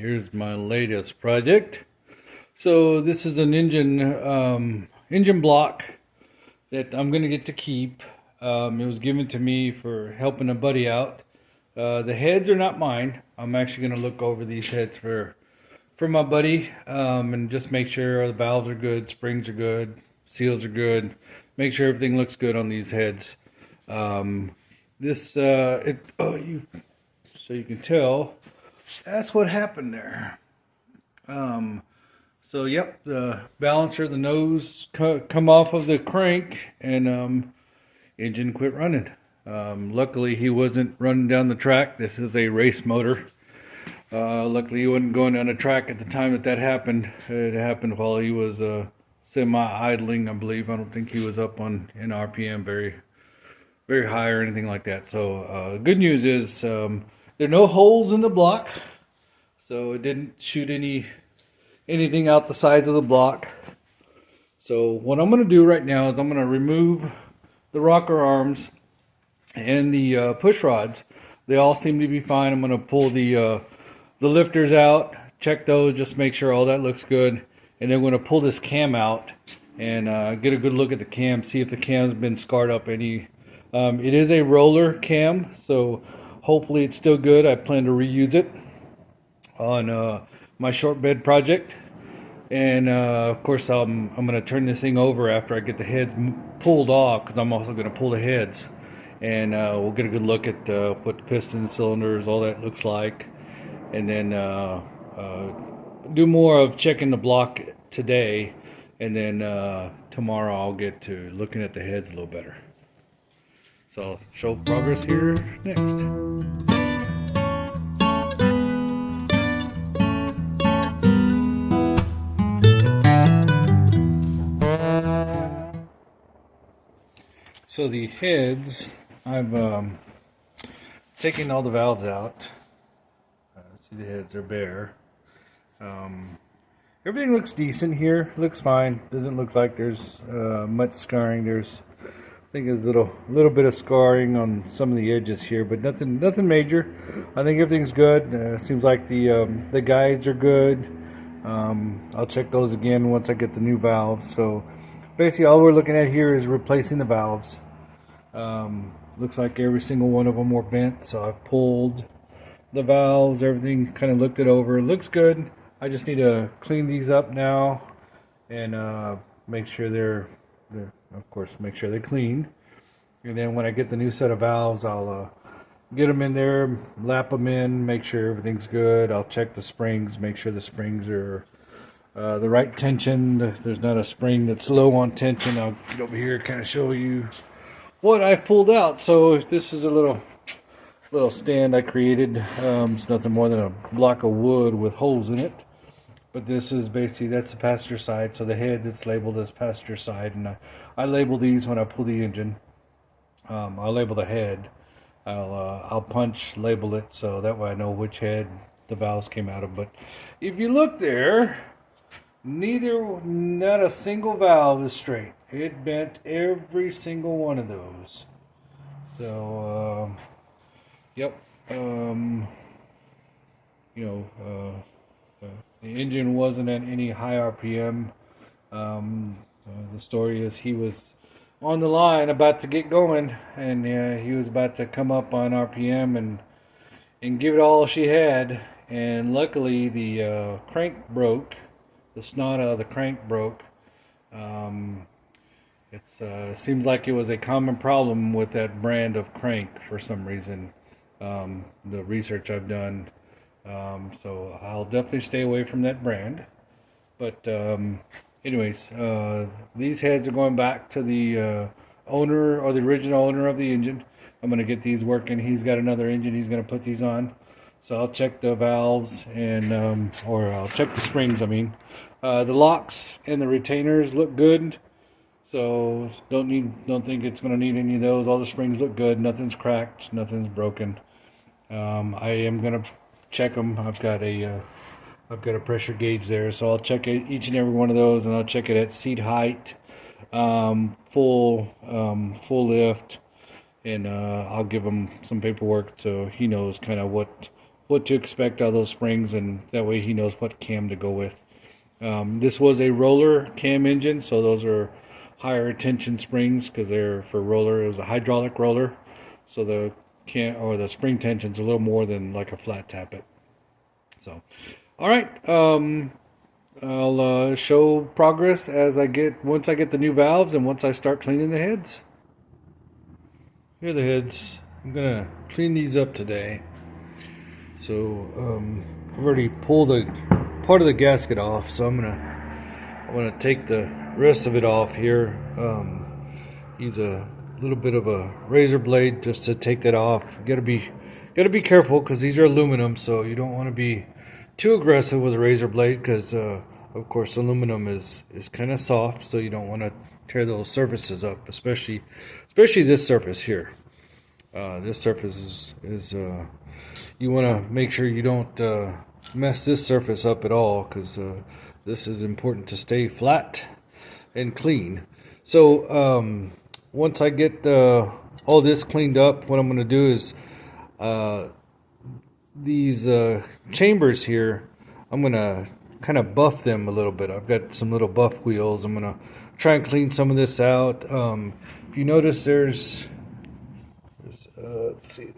Here's my latest project. So this is an engine block that I'm gonna get to keep. It was given to me for helping a buddy out. The heads are not mine. I'm actually gonna look over these heads for my buddy and just make sure the valves are good, springs are good, seals are good. Make sure everything looks good on these heads. So you can tell. That's what happened there. So yep, the balancer, the nose come off of the crank, and engine quit running. Luckily he wasn't running down the track. This is a race motor. Luckily he wasn't going down the track at the time that happened. It happened while he was semi-idling, I believe. I don't think he was up in RPM very high or anything like that. So good news is there are no holes in the block. So it didn't shoot anything out the sides of the block. So what I'm going to do right now is I'm going to remove the rocker arms and the push rods. They all seem to be fine. I'm going to pull the lifters out, check those, just make sure all that looks good. And then I'm going to pull this cam out and get a good look at the cam, see if the cam's been scarred up any. It is a roller cam, so hopefully it's still good. I plan to reuse it on my short bed project, and of course I'm going to turn this thing over after I get the heads pulled off, because I'm also going to pull the heads, and we'll get a good look at what the piston, cylinders, all that looks like, and then do more of checking the block today, and then tomorrow I'll get to looking at the heads a little better. So I'll show progress here next. So the heads, I've taken all the valves out. See, the heads are bare. Everything looks decent here. Looks fine. Doesn't look like there's much scarring. I think there's a little bit of scarring on some of the edges here, but nothing major. I think everything's good. Seems like the guides are good. I'll check those again once I get the new valves. So basically all we're looking at here is replacing the valves. Looks like every single one of them were bent, so I've pulled the valves, everything, kind of looked it over. It looks good. I just need to clean these up now and make sure they're make sure they're clean. And then when I get the new set of valves, I'll get them in there, lap them in, make sure everything's good. I'll check the springs, make sure the springs are the right tension. There's not a spring that's low on tension. I'll get over here, kind of show you what I pulled out. So this is a little stand I created. It's nothing more than a block of wood with holes in it. But this is basically, that's the passenger side. So the head that's labeled as passenger side, and I label these when I pull the engine. I'll label the head. I'll punch label it so that way I know which head the valves came out of. But if you look there, not a single valve is straight. It bent every single one of those. So yep. The engine wasn't at any high RPM. The story is he was on the line about to get going, and he was about to come up on RPM and give it all she had. And luckily the crank broke. The snot out of the crank broke. It seems like it was a common problem with that brand of crank for some reason. The research I've done. So I'll definitely stay away from that brand. But anyways, these heads are going back to the owner, or the original owner of the engine. I'm going to get these working. He's got another engine he's going to put these on. So I'll check the valves and or I'll check the springs, I mean. The locks and the retainers look good. So don't think it's going to need any of those. All the springs look good. Nothing's cracked, nothing's broken. I am going to check them. I've got a pressure gauge there, so I'll check each and every one of those, and I'll check it at seat height, full lift, and I'll give him some paperwork so he knows kind of what what to expect out of those springs, and that way he knows what cam to go with. This was a roller cam engine, so those are higher tension springs because they're for roller. It was a hydraulic roller, so the the spring tension's a little more than like a flat tappet. So, all right, I'll show progress as once I get the new valves and once I start cleaning the heads. Here are the heads. I'm gonna clean these up today. So I've already pulled the part of the gasket off, so I'm gonna take the rest of it off here. Use a little bit of a razor blade just to take that off. Gotta be careful because these are aluminum, so you don't want to be too aggressive with a razor blade because of course aluminum is kind of soft, so you don't want to tear those surfaces up, especially this surface here. This surface is you want to make sure you don't mess this surface up at all, because this is important to stay flat and clean. So once I get all this cleaned up, what I'm going to do is these chambers here, I'm going to kind of buff them a little bit. I've got some little buff wheels. I'm going to try and clean some of this out. If you notice, there's let's see,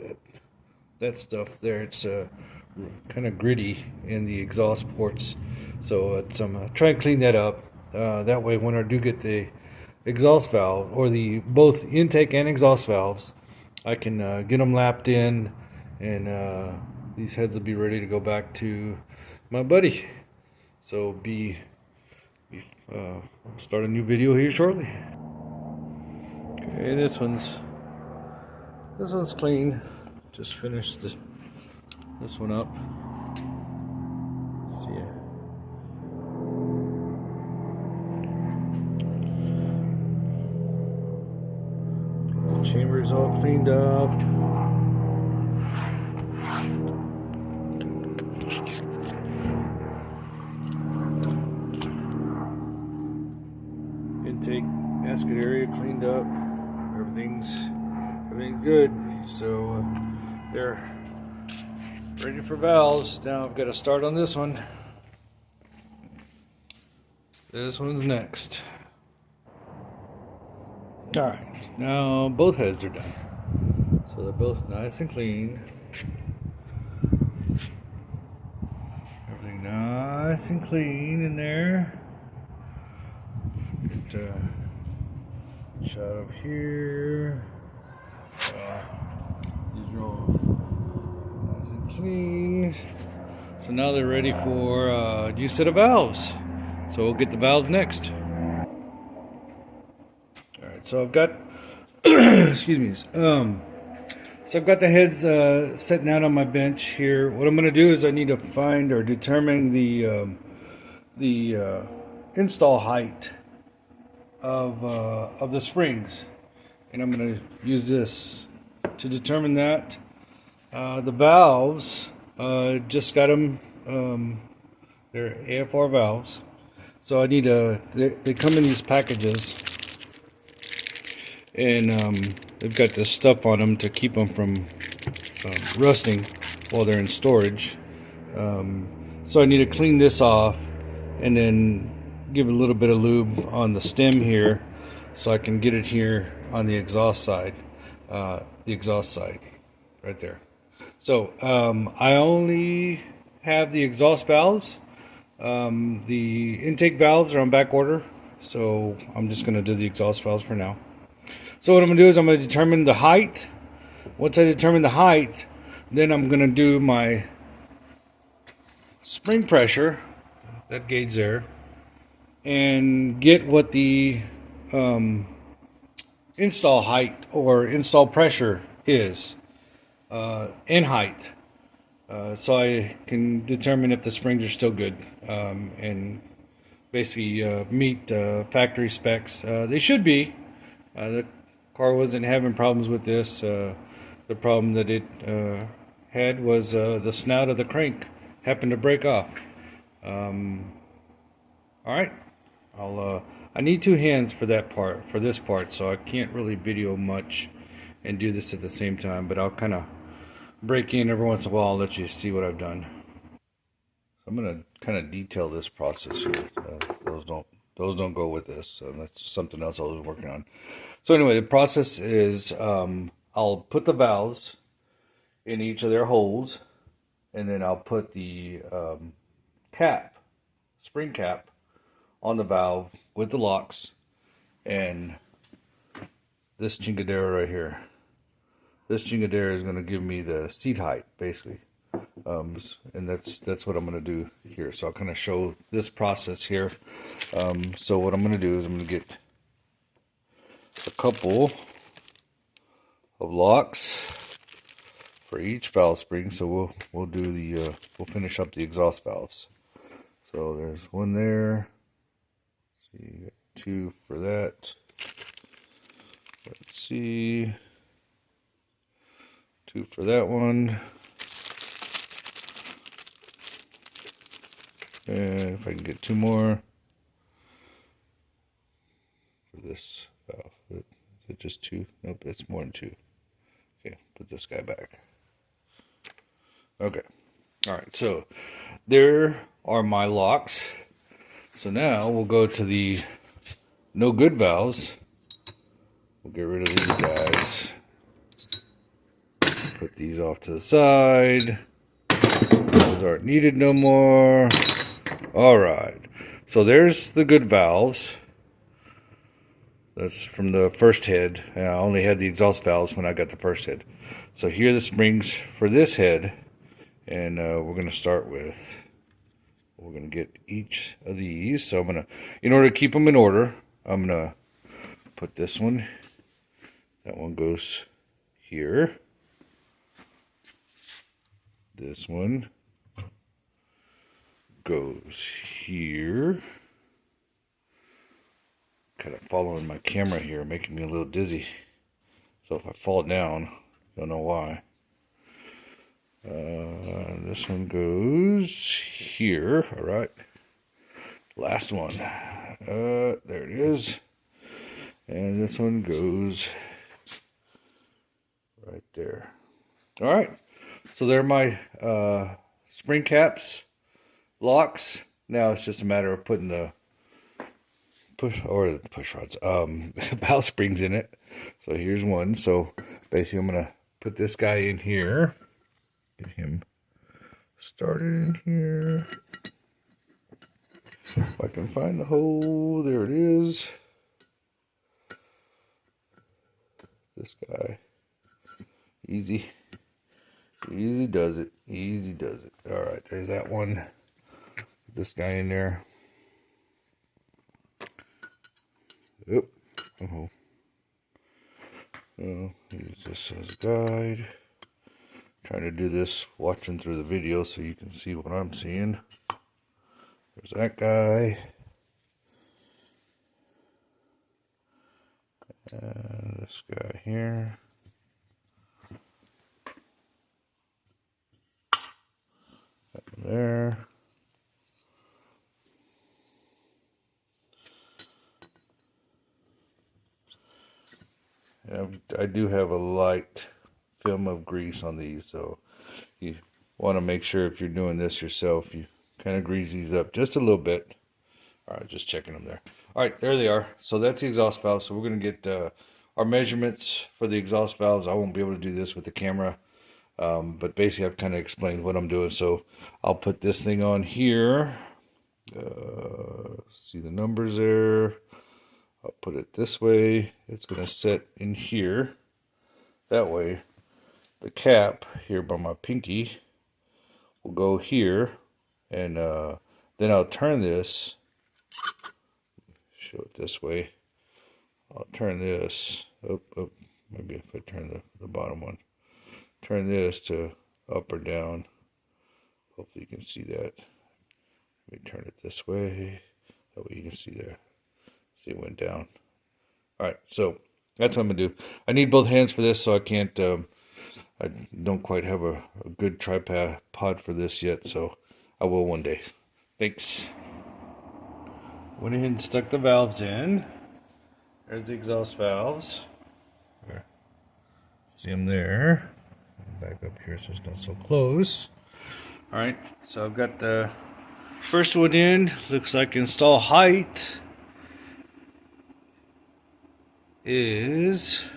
that stuff there, it's kind of gritty in the exhaust ports, so I'm trying to clean that up. That way when I do get the exhaust valve, or the both intake and exhaust valves, I can get them lapped in, and these heads will be ready to go back to my buddy. So I'll start a new video here shortly. Okay, this one's clean. Just finished this one up. See ya. The chamber's all cleaned up. Intake gasket area cleaned up. Everything's good. So they're ready for valves. Now I've got to start on this one. This one's next. Alright, now both heads are done. So they're both nice and clean. Everything nice and clean in there. Get a shot of here. These are all nice and clean. So now they're ready for a new set of valves. So we'll get the valves next. Alright, so I've got excuse me. So I've got the heads sitting out on my bench here. What I'm going to do is I need to find or determine the install height of the springs, and I'm going to use this to determine that. The valves, just got them. They're AFR valves, so I need they come in these packages, and they've got this stuff on them to keep them from rusting while they're in storage. So I need to clean this off and then give it a little bit of lube on the stem here, so I can get it here on the exhaust side. Right there. So I only have the exhaust valves. The intake valves are on back order, so I'm just going to do the exhaust valves for now. So what I'm going to do is I'm going to determine the height. Once I determine the height, then I'm going to do my spring pressure, that gauge there, and get what the install height or install pressure is in height, so I can determine if the springs are still good and basically meet factory specs. They should be. The car wasn't having problems with this. The problem that it had was the snout of the crank happened to break off. Alright, I need two hands for this part, so I can't really video much and do this at the same time, but I'll kind of break in every once in a while. I'll let you see what I've done. So I'm gonna kind of detail this process here. Those don't go with this. So that's something else I was working on. So anyway, the process is I'll put the valves in each of their holes, and then I'll put the cap, spring cap, on the valve with the locks, and this chingadera right here. This chingadera is going to give me the seat height, basically. And that's what I'm going to do here. So I'll kind of show this process here. So what I'm going to do is I'm going to get a couple of locks for each valve spring. So we'll do the we'll finish up the exhaust valves. So there's one there. Let's see, two for that. Let's see, two for that one. And if I can get two more for this valve. Is it just two? Nope, it's more than two. Okay, put this guy back. Okay. Alright, so there are my locks. So now we'll go to the no good valves. We'll get rid of these guys. Put these off to the side. Those aren't needed no more. Alright, so there's the good valves. That's from the first head. I only had the exhaust valves when I got the first head. So here are the springs for this head. And we're going to start with, we're going to get each of these. So I'm going to, in order to keep them in order, I'm going to put this one. That one goes here. This one goes here. Kind of following my camera here, making me a little dizzy. So if I fall down, don't know why. This one goes here. All right. Last one. There it is. And this one goes right there. All right. So there are my spring caps, locks. Now it's just a matter of putting the push rods, valve springs in it. So here's one. So basically I'm gonna put this guy in here. Get him started in here. If I can find the hole, there it is. This guy, easy does it, easy does it. All right, there's that one. Put this guy in there. Oop. Oh, use this as a guide. Trying to do this watching through the video so you can see what I'm seeing. There's that guy. And this guy here. That one there. And I do have a light film of grease on these, so you want to make sure if you're doing this yourself, you kind of grease these up just a little bit. All right, just checking them there. All right, there they are. So that's the exhaust valve. So we're going to get our measurements for the exhaust valves. I won't be able to do this with the camera, but basically I've kind of explained what I'm doing. So I'll put this thing on here. See the numbers there. I'll put it this way. It's going to sit in here. That way, the cap here by my pinky will go here, and then I'll turn this. Show it this way. I'll turn this up. Maybe if I turn the bottom one, turn this to up or down. Hopefully you can see that. Let me turn it this way. That way you can see there. See, it went down. All right, so that's what I'm gonna do. I need both hands for this, so I can't. I don't quite have a good tripod for this yet, so I will one day. Thanks. Went ahead and stuck the valves in. There's the exhaust valves. There. See them there. back up here so it's not so close. All right, so I've got the first one in. Looks like install height is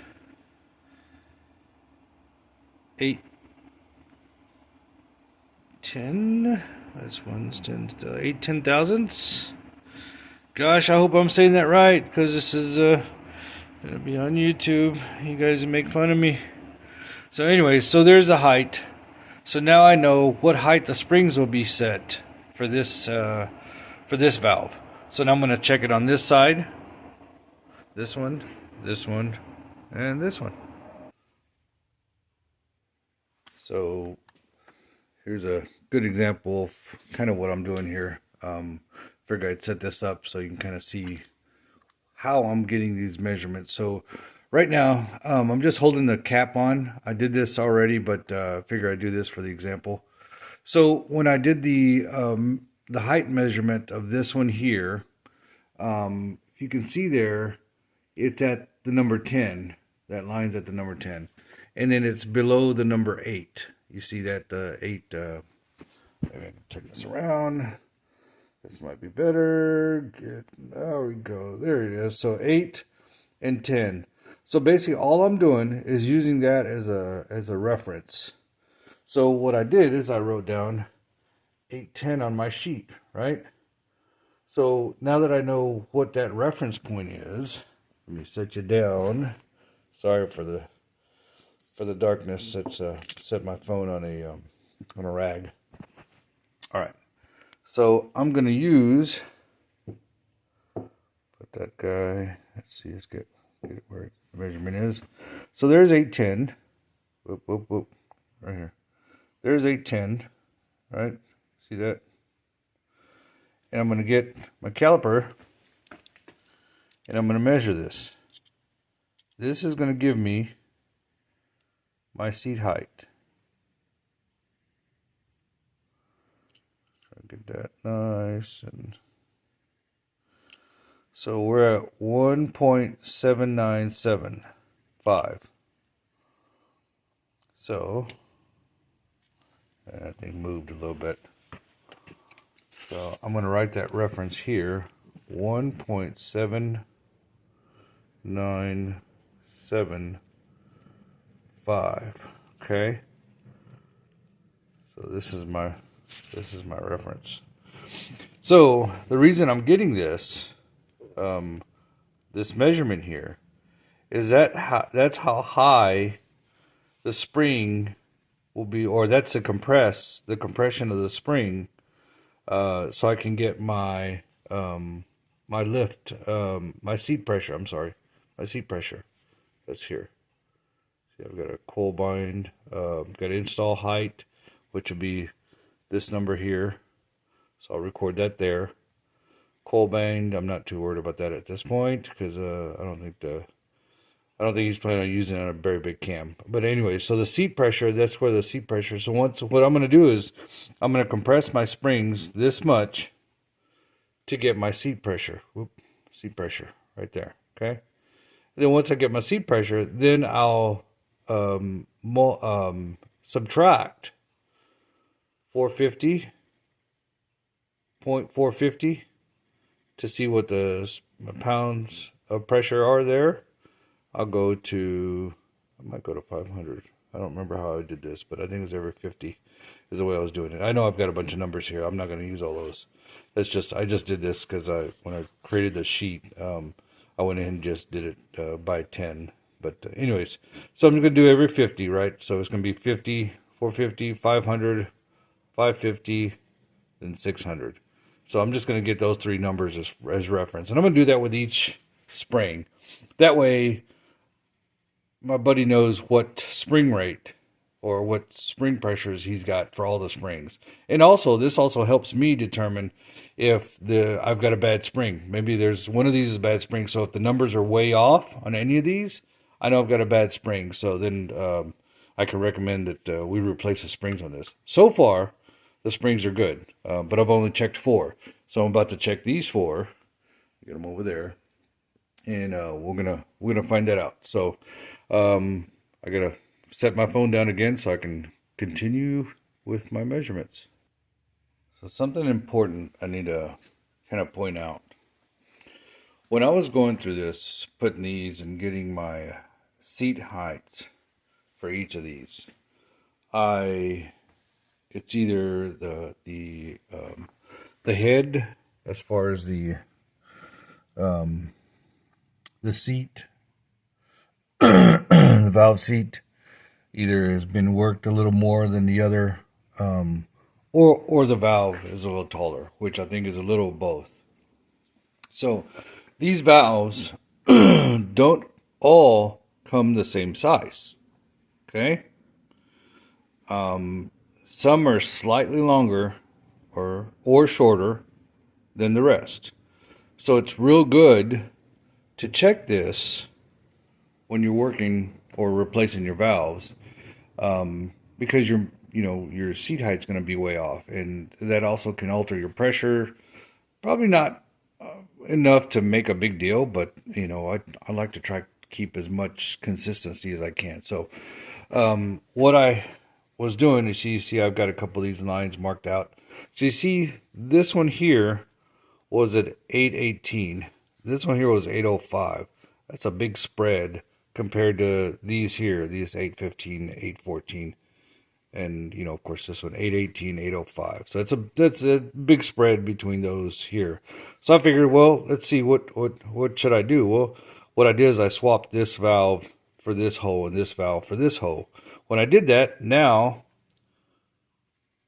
810. This one's 10 thousandths. Gosh, I hope I'm saying that right, because this is gonna be on YouTube. You guys make fun of me. So anyway, so there's the height. So now I know what height the springs will be set for this valve. So now I'm going to check it on this side, this one, and this one. So here's a good example of kind of what I'm doing here. Figured I'd set this up so you can kind of see how I'm getting these measurements. So right now, I'm just holding the cap on. I did this already, but figure I'd do this for the example. So when I did the height measurement of this one here, if you can see there, it's at the number 10. That line's at the number 10. And then it's below the number 8. You see that the 8, I'm going to turn this around. This might be better. There we go. There it is. So 8 and 10. So basically all I'm doing is using that as a reference. So what I did is I wrote down 810 on my sheet, right? So now that I know what that reference point is, let me set you down. Sorry for the darkness. It's set my phone on a rag. All right. So I'm going to use, put that guy, let's see, let's get it where the measurement is. So there's 810, whoop, whoop, whoop, right here. There's 810, right? See that? And I'm going to get my caliper, and I'm going to measure this. This is going to give me my seat height. Get that nice, and so we're at 1.7975. So that thing moved a little bit. So I'm going to write that reference here, 1.7975. Okay. So this is my reference. So the reason I'm getting this this measurement here is that's how high the spring will be, or that's the compression of the spring, so I can get my my lift, my seat pressure. I'm sorry, my seat pressure. That's here. See, I've got a coil bind, got install height, which will be this number here. So I'll record that there. Coil band, I'm not too worried about that at this point, because I don't think he's planning on using it on a very big cam. But anyway, so the seat pressure, that's where the seat pressure. So what I'm going to do is I'm going to compress my springs this much to get my seat pressure. Whoop, seat pressure right there. Okay. And then once I get my seat pressure, then I'll subtract 0.450 to see what the pounds of pressure are there. I might go to 500. I don't remember how I did this, but I think it was every 50 is the way I was doing it. I know I've got a bunch of numbers here. I'm not going to use all those. I just did this because when I created the sheet, I went in and just did it by 10. But anyways, so I'm going to do every 50, right? So it's going to be 50, 450, 500, 550, then 600. So I'm just going to get those three numbers as reference. And I'm going to do that with each spring. That way, my buddy knows what spring rate or what spring pressures he's got for all the springs. And also, this also helps me determine if I've got a bad spring. Maybe there's one of these is a bad spring. So if the numbers are way off on any of these, I know I've got a bad spring. So then I can recommend that we replace the springs on this. So far, the springs are good, but I've only checked 4. So I'm about to check these 4. Get them over there, and we're gonna find that out. So I gotta set my phone down again so I can continue with my measurements. So something important I need to kind of point out. When I was going through this, putting these and getting my seat height for each of these, it's either the head as far as um, the seat, the valve seat, either has been worked a little more than the other, or the valve is a little taller, which I think is a little of both. So these valves don't all come the same size. Okay. Some are slightly longer or shorter than the rest. So it's real good to check this when you're working or replacing your valves, because your seat height's going to be way off, and that also can alter your pressure. Probably not enough to make a big deal, but I like to try to keep as much consistency as I can. So what I was doing is, you see I've got a couple of these lines marked out. So you see this one here was at 818. This one here was 805. That's a big spread compared to these here, these 815, 814. And of course this one 818, 805. So that's a big spread between those here. So I figured, well, let's see what should I do? Well, what I did is I swapped this valve for this hole and this valve for this hole. When I did that, now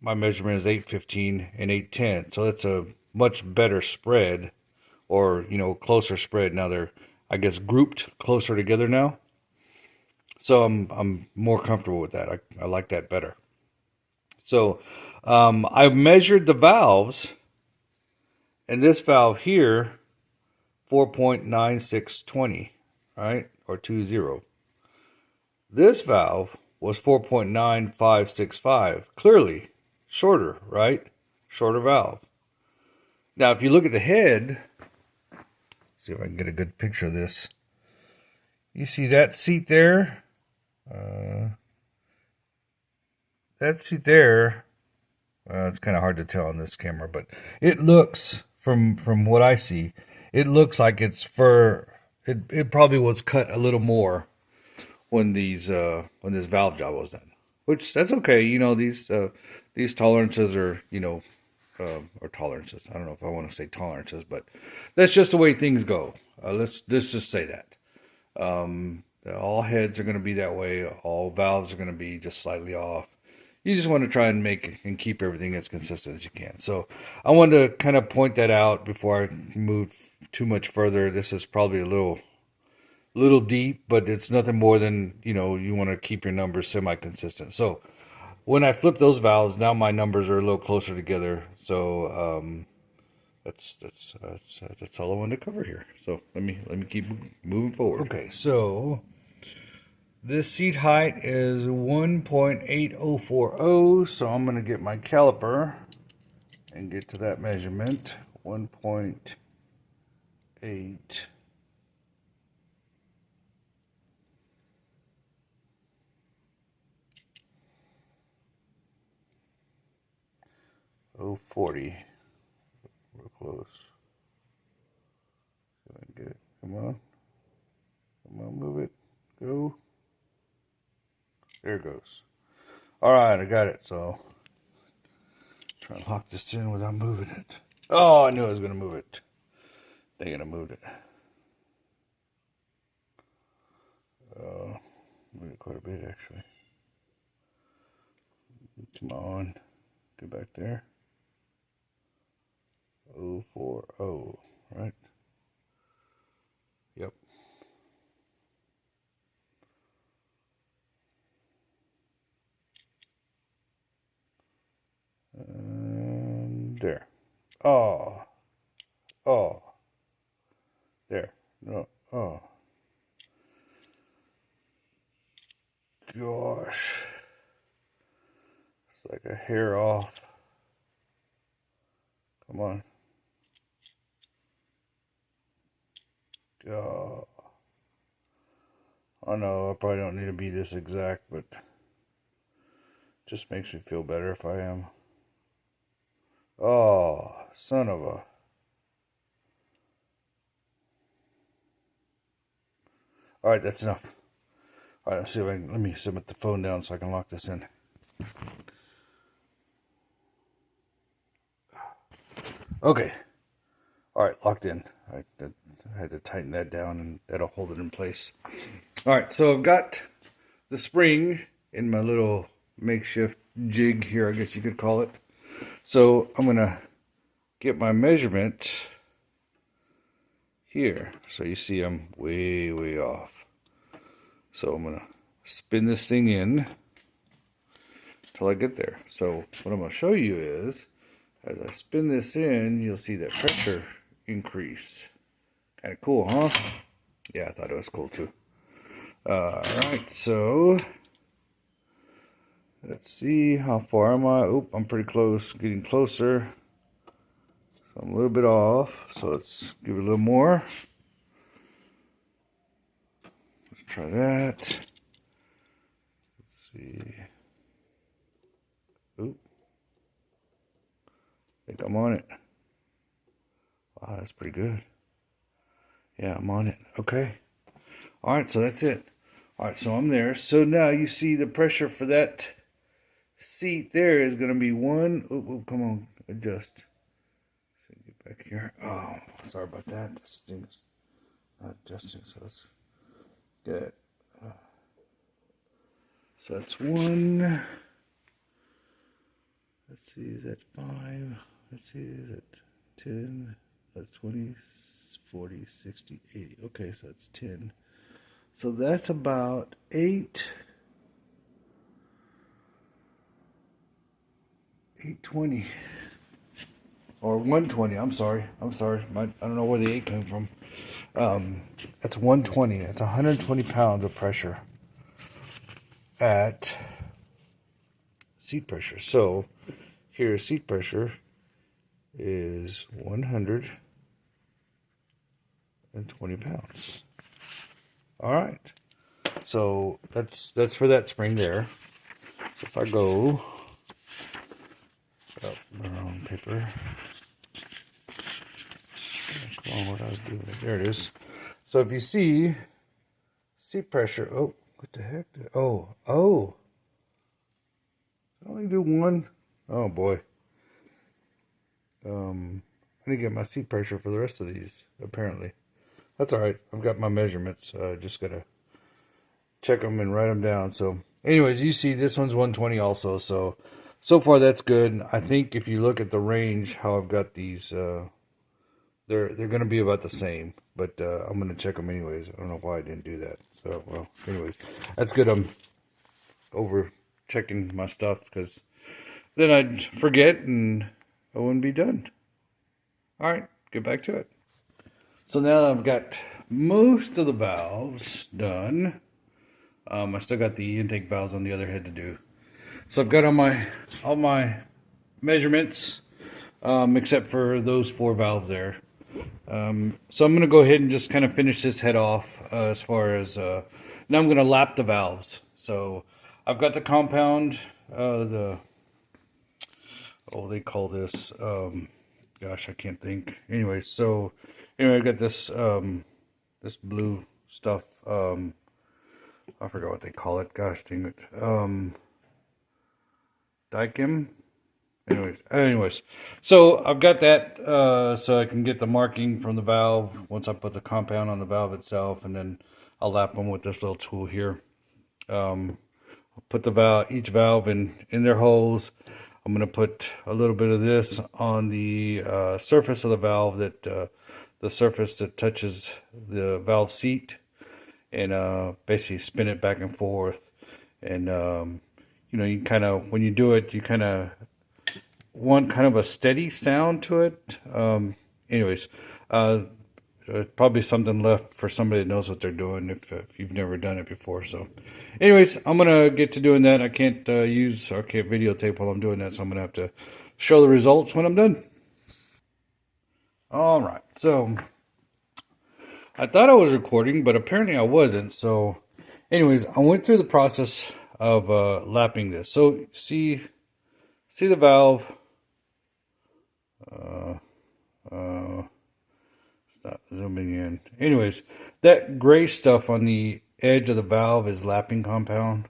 my measurement is 815 and 810. So that's a much better spread, or closer spread. Now they're, I guess, grouped closer together now. So I'm more comfortable with that. I like that better. So I measured the valves, and this valve here, 4.9620, right, or 20. This valve was 4.9565, clearly shorter, right? Shorter valve. Now, if you look at the head, see if I can get a good picture of this. You see that seat there? That seat there, it's kind of hard to tell on this camera, but it looks, from what I see, it looks like it's for, it probably was cut a little more when this valve job was done, which that's okay. These tolerances are, or tolerances. I don't know if I want to say tolerances, but that's just the way things go. Let's just say that. All heads are going to be that way. All valves are going to be just slightly off. You just want to try and make and keep everything as consistent as you can. So I wanted to kind of point that out before I move too much further. This is probably a little deep, but it's nothing more than, you want to keep your numbers semi-consistent. So when I flip those valves, now my numbers are a little closer together. So that's all I wanted to cover here. So let me keep moving forward. Okay, so this seat height is 1.8040. So I'm going to get my caliper and get to that measurement. 1.8. Oh, 40. Real close. Get it. Come on, move it. Go. There it goes. All right, I got it. So try to lock this in without moving it. Oh, I knew I was gonna move it. Dang it, I moved it. Moved it quite a bit actually. Come on, get back there. 040, right? Yep. And there. Oh. There. No. Oh. Gosh. It's like a hair off. Come on. Oh. I know I probably don't need to be this exact, but just makes me feel better if I am. Oh, son of a. Alright, that's enough. Alright, let's see if I can, let me set the phone down so I can lock this in. Okay. Alright, locked in. I had to tighten that down and that'll hold it in place. Alright, so I've got the spring in my little makeshift jig here, I guess you could call it. So I'm going to get my measurement here. So you see I'm way, way off. So I'm going to spin this thing in till I get there. So what I'm going to show you is, as I spin this in, you'll see that pressure increase. Kind of cool, huh? Yeah, I thought it was cool too. Alright, so let's see, how far am I? Oop, I'm pretty close, getting closer. So I'm a little bit off, so let's give it a little more. Let's try that. Let's see. Oop. I think I'm on it. Wow, that's pretty good. Yeah, I'm on it. Okay. Alright, so that's it. Alright, so I'm there. So now you see the pressure for that seat there is going to be one. Oh, come on, adjust. So get back here. Oh, sorry about that. This thing's not adjusting, so let's get it. So that's one. Let's see, is that 5? Let's see, is it 10? That's 20, 40, 60, 80. Okay, so that's 10. So that's about 820. Or 120, I'm sorry. I don't know where the 8 came from. That's 120. That's 120 pounds of pressure at seat pressure. So here, seat pressure is 120 pounds. All right. So that's for that spring there. So if I go, oh, the wrong paper. What I was doing. There it is. So if you see seat pressure, oh, what the heck? Oh, I only do one. Oh boy. I need to get my seat pressure for the rest of these. Apparently, that's all right. I've got my measurements. Just gotta check them and write them down. So, anyways, you see this one's 120 also. So far that's good. I think if you look at the range, how I've got these. They're going to be about the same, but I'm going to check them anyways. I don't know why I didn't do that. So, well, anyways, that's good. I'm over checking my stuff because then I'd forget and I wouldn't be done. All right, get back to it. So now that I've got most of the valves done, I still got the intake valves on the other head to do. So I've got all my measurements, except for those 4 valves there. So I'm going to go ahead and just kind of finish this head off as far as now I'm going to lap the valves. So I've got the compound, they call this, gosh, I can't think. Anyway, so anyway, I got this this blue stuff. I forgot what they call it. Gosh dang it. Dicam. Anyways, so I've got that so I can get the marking from the valve once I put the compound on the valve itself, and then I'll lap them with this little tool here. I'll put each valve in their holes. I'm going to put a little bit of this on the surface of the valve, the surface that touches the valve seat, and basically spin it back and forth. And you kind of, when you do it, you kind of want kind of a steady sound to it. Anyways, probably something left for somebody that knows what they're doing if you've never done it before. So anyways, I'm gonna get to doing that. I can't videotape while I'm doing that, so I'm gonna have to show the results when I'm done. All right, so I thought I was recording, but apparently I wasn't. So Anyways, I went through the process of lapping this. So see the valve. Uh, uh, Stop zooming in. Anyways, that gray stuff on the edge of the valve is lapping compound.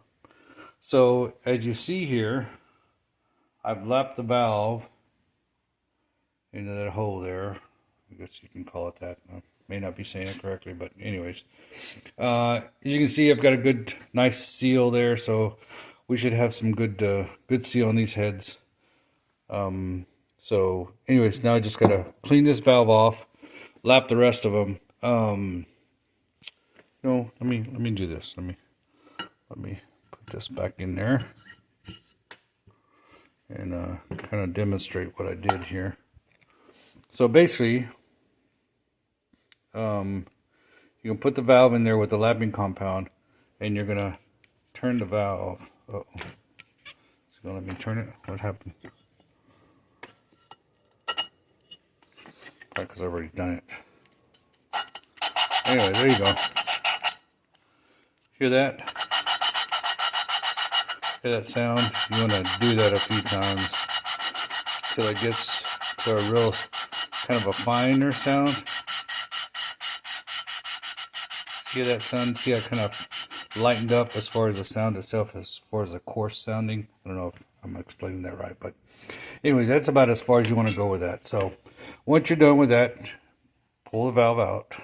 So as you see here, I've lapped the valve into that hole there. I guess you can call it that. I may not be saying it correctly, but anyways. You can see I've got a good, nice seal there, so we should have some good seal on these heads. So anyways, now I just gotta clean this valve off, lap the rest of them. No, let me do this. Let me put this back in there and kind of demonstrate what I did here. So basically, you can put the valve in there with the lapping compound, and you're gonna turn the valve. Uh-oh. It's gonna let me turn it. What happened? Probably because I've already done it. Anyway, there you go. Hear that? Hear that sound? You want to do that a few times till it gets to a real kind of a finer sound. Hear that sound? See how kind of lightened up as far as the sound itself, as far as the coarse sounding. I don't know if I'm explaining that right, but anyways, that's about as far as you want to go with that. So once you're done with that, pull the valve out,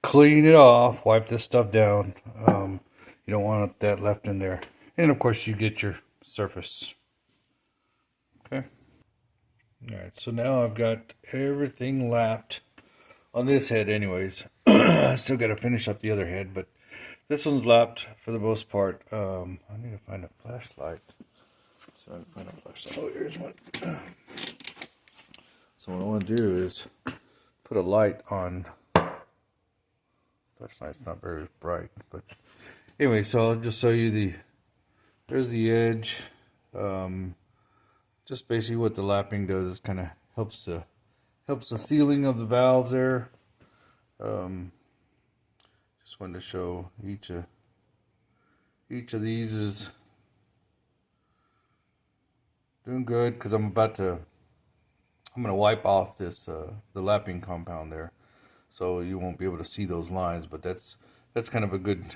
clean it off, wipe this stuff down. You don't want that left in there. And of course you get your surface. Okay. Alright, so now I've got everything lapped on this head anyways. I still got to finish up the other head, but this one's lapped for the most part. I need to find a flashlight. So I can find a flashlight. Oh, here's one. So what I want to do is put a light on. Flashlight's not very bright, but anyway, so I'll just show you there's the edge. Just basically what the lapping does is kind of helps the sealing of the valves there. Just wanted to show each of these is doing good because I'm gonna wipe off this the lapping compound there, so you won't be able to see those lines. But that's kind of a good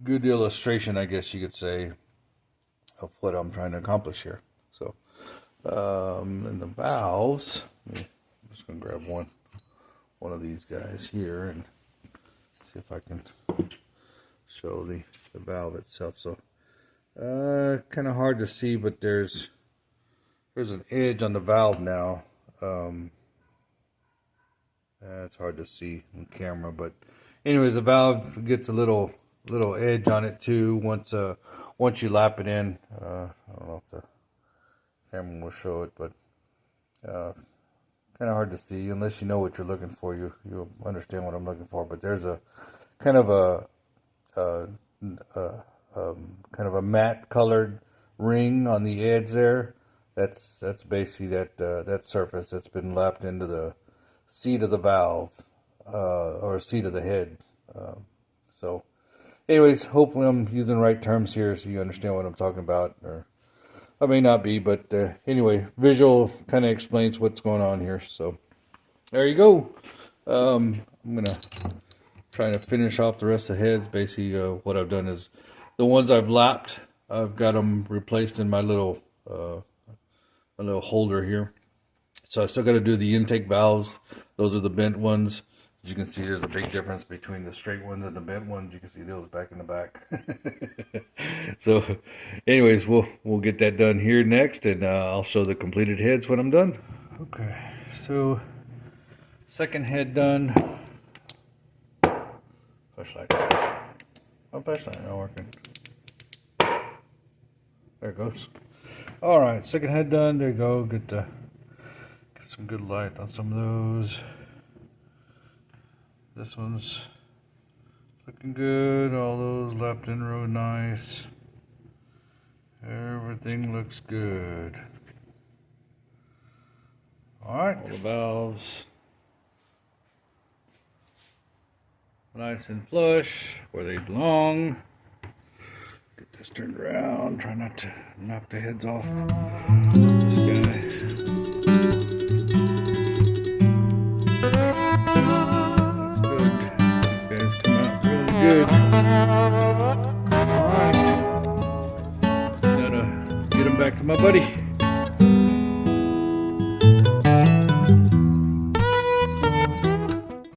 illustration, I guess you could say, of what I'm trying to accomplish here. So and the valves, I'm just gonna grab one of these guys here and see if I can show the valve itself. So kind of hard to see, but there's an edge on the valve now. It's hard to see on camera, but anyways, the valve gets a little edge on it too once you lap it in. I don't know if the camera will show it, but kind of hard to see unless you know what you're looking for. You'll understand what I'm looking for. But there's a kind of a matte colored ring on the edge there. That's basically that surface that's been lapped into the seat of the valve or seat of the head. So anyways, hopefully I'm using the right terms here so you understand what I'm talking about, or I may not be, but anyway, visual kind of explains what's going on here. So there you go. I'm gonna try to finish off the rest of the heads. Basically, what I've done is the ones I've lapped, I've got them replaced in my little holder here. So I still got to do the intake valves. Those are the bent ones. As you can see, there's a big difference between the straight ones and the bent ones. You can see those back in the back. So anyways, we'll get that done here next, and I'll show the completed heads when I'm done. Okay, so second head done. Flashlight. Oh, flashlight not working. There it goes. All right, second head done. There you go. Get some good light on some of those. This one's looking good. All those lapped in real nice. Everything looks good. All right, all the valves nice and flush where they belong. Get this turned around. Try not to knock the heads off this guy. That's good. These guys come out really good. Alright. Gotta get them back to my buddy.